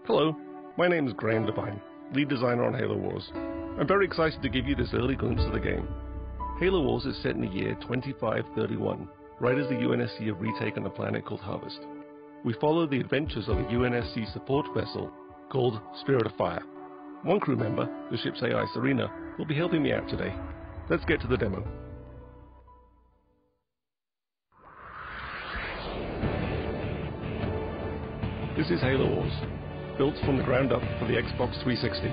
Hello, my name is Graham Devine, lead designer on Halo Wars. I'm very excited to give you this early glimpse of the game. Halo Wars is set in the year 2531, right as the UNSC have retaken a planet called Harvest. We follow the adventures of a UNSC support vessel called Spirit of Fire. One crew member, the ship's AI Serena, will be helping me out today. Let's get to the demo. This is Halo Wars, built from the ground up for the Xbox 360.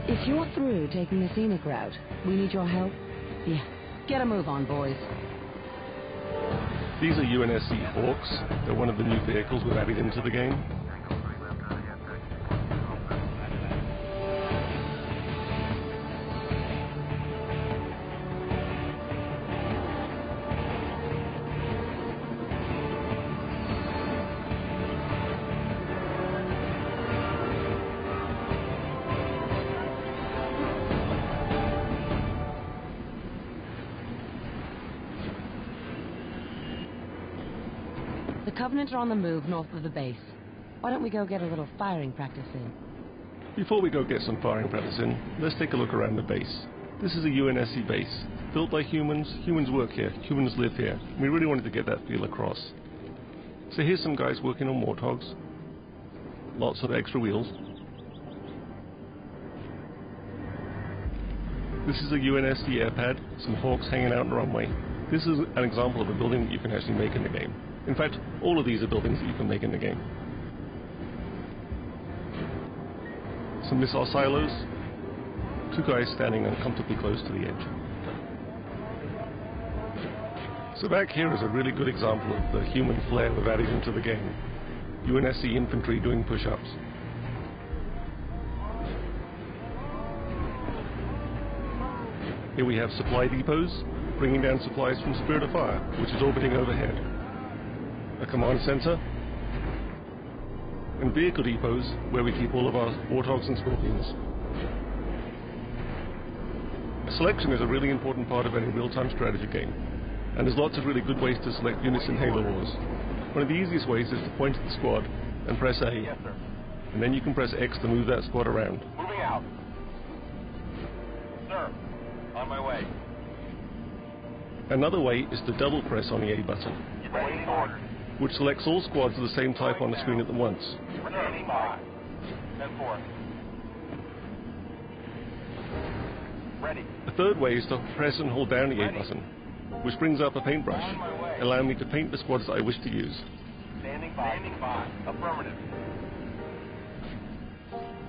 If you're through taking the scenic route, we need your help. Yeah, get a move on, boys. These are UNSC Hawks. They're one of the new vehicles we've added into the game. The Covenant are on the move north of the base. Why don't we go get a little firing practice in? Before we go get some firing practice in, let's take a look around the base. This is a UNSC base, built by humans. Humans work here, humans live here. We really wanted to get that feel across. So here's some guys working on warthogs. Lots of extra wheels. This is a UNSC airpad, some Hawks hanging out on the runway. This is an example of a building that you can actually make in the game. In fact, all of these are buildings that you can make in the game. Some missile silos. Two guys standing uncomfortably close to the edge. So back here is a really good example of the human flair we've added into the game. UNSC infantry doing push-ups. Here we have supply depots, bringing down supplies from Spirit of Fire, which is orbiting overhead. A command center, and vehicle depots where we keep all of our warthogs and scorpions. Selection is a really important part of any real-time strategy game, and there's lots of really good ways to select units in Halo Wars. One of the easiest ways is to point at the squad and press A, Yes, sir. and then you can press X to move that squad around. Moving out. Sir, on my way. Another way is to double press on the A button, Waiting orders. which selects all squads of the same type on the screen at once. Standing by. 10-4. Ready. A third way is to press and hold down the A button, which brings up a paintbrush, On my way. allowing me to paint the squads that I wish to use. Standing by. Standing by. Affirmative.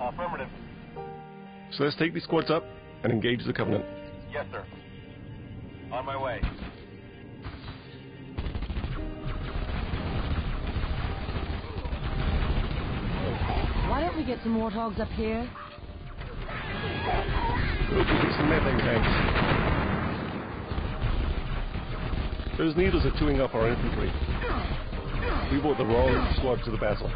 Affirmative. So let's take these squads up and engage the Covenant. Yes, sir. On my way. Why don't we get some warthogs up here? Look, we get some methane tanks. Those needles are chewing up our infantry. We brought the wrong squad to the battle.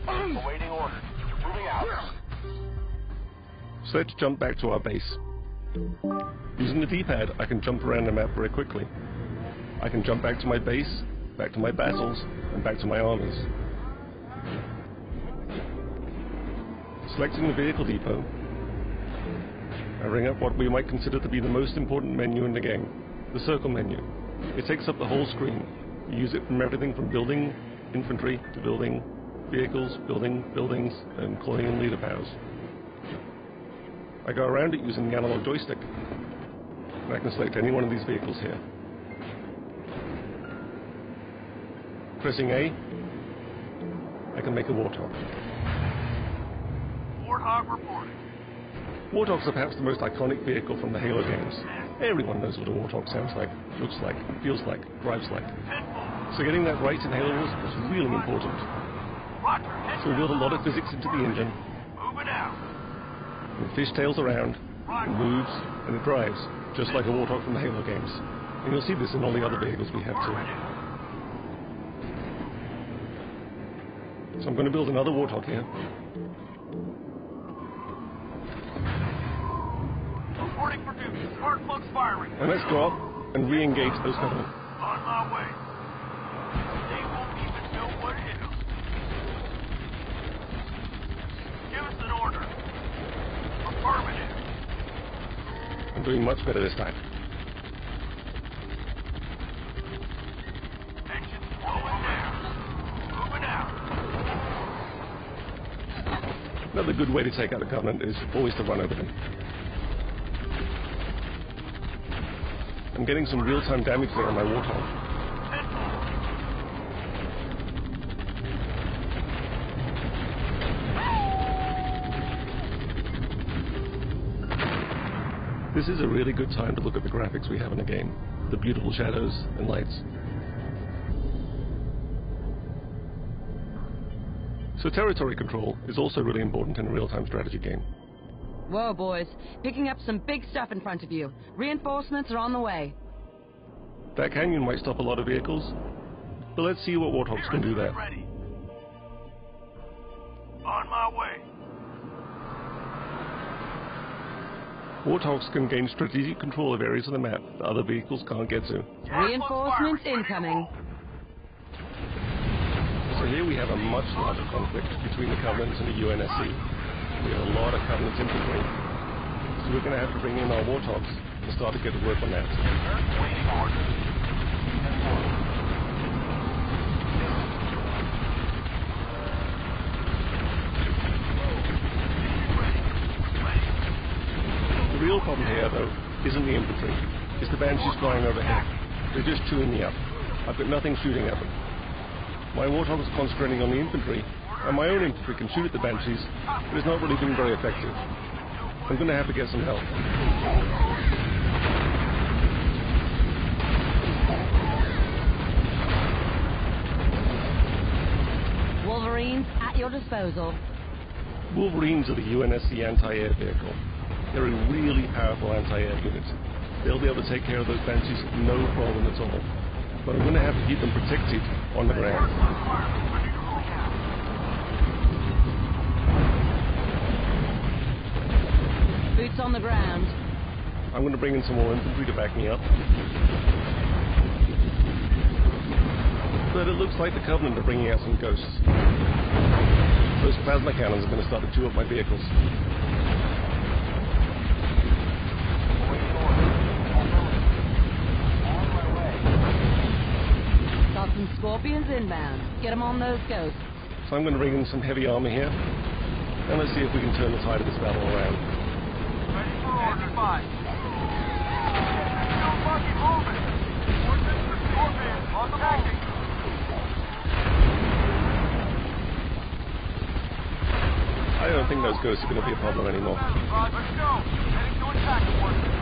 Awaiting orders. Moving out. So let's jump back to our base. Using the D-pad, I can jump around the map very quickly. I can jump back to my base, back to my battles, and back to my armies. Selecting the vehicle depot, I bring up what we might consider to be the most important menu in the game, the circle menu. It takes up the whole screen. You use it from everything from building infantry to building vehicles, building buildings, and calling in leader powers. I go around it using the analog joystick, and I can select any one of these vehicles here. Pressing A, I can make a warthog. Warthog reporting. Warthogs are perhaps the most iconic vehicle from the Halo games. Everyone knows what a warthog sounds like, looks like, feels like, drives like. So getting that right in Halo Wars was really important. So we built a lot of physics into the engine. Moving out. It fishtails around, it moves, and it drives, just like a warthog from the Halo games. And you'll see this in all the other vehicles we have too. So I'm going to build another warthog here. Reporting for duty. Spark plugs firing. And let's go up and re-engage those Covenant. On my way. They won't even know what hit them. Give us an order. Affirmative. I'm doing much better this time. Engine slowing down. Moving out. Another good way to take out a Covenant is always to run over them. I'm getting some real-time damage there on my Warthog. This is a really good time to look at the graphics we have in the game, the beautiful shadows and lights. So territory control is also really important in a real-time strategy game. Whoa, boys. Picking up some big stuff in front of you. Reinforcements are on the way. That canyon might stop a lot of vehicles, but let's see what Warthogs can do there. Ready. On my way. Warthogs can gain strategic control of areas of the map that other vehicles can't get to. Reinforcements incoming. So here we have a much larger conflict between the Covenants and the UNSC. We have a lot of Covenant infantry, so we're going to have to bring in our Warthogs and start to get to work on that. Waiting orders. The real problem here, though, isn't the infantry. It's the Banshees flying overhead. They're just chewing me up. I've got nothing shooting at them. My Warthog is concentrating on the infantry, and my own infantry can shoot at the Banshees, but it's not really been very effective. I'm going to have to get some help. Wolverines at your disposal. Wolverines are the UNSC anti-air vehicle. They're a really powerful anti-air unit. They'll be able to take care of those Banshees no problem at all. But I'm going to have to keep them protected on the ground. Boots on the ground. I'm going to bring in some more infantry to back me up. But it looks like the Covenant are bringing out some ghosts. Those plasma cannons are going to start to chew up my vehicles. Got some Scorpions inbound. Get them on those ghosts. So I'm going to bring in some heavy armor here. And let's see if we can turn the tide of this battle around. Ready for order. Still fucking moving. Ordnance for Scorpion on the backing. I don't think those ghosts are going to be a problem anymore. Let's go. Heading to attack orders.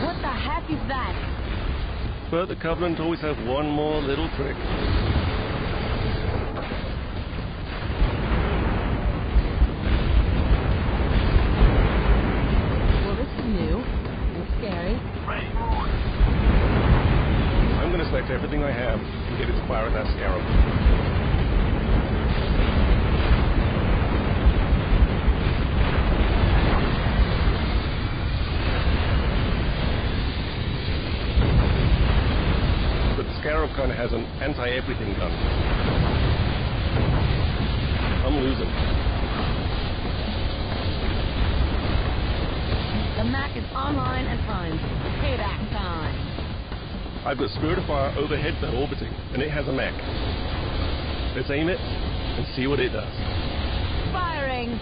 What the heck is that? But the Covenant always have one more little trick. Well, this is new and scary. Ready for orders. I'm going to select everything I have and get it to fire at that Scarab. But the Scarab kind of has an anti-everything gun. I'm losing. The Mac is online and primed. Payback time. I've got Spirit of Fire overhead though, orbiting, and it has a mech. Let's aim it and see what it does. Firing!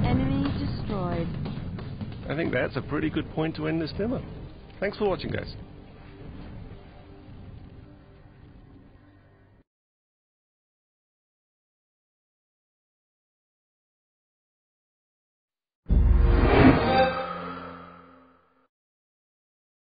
Enemy destroyed. I think that's a pretty good point to end this demo. Thanks for watching, guys.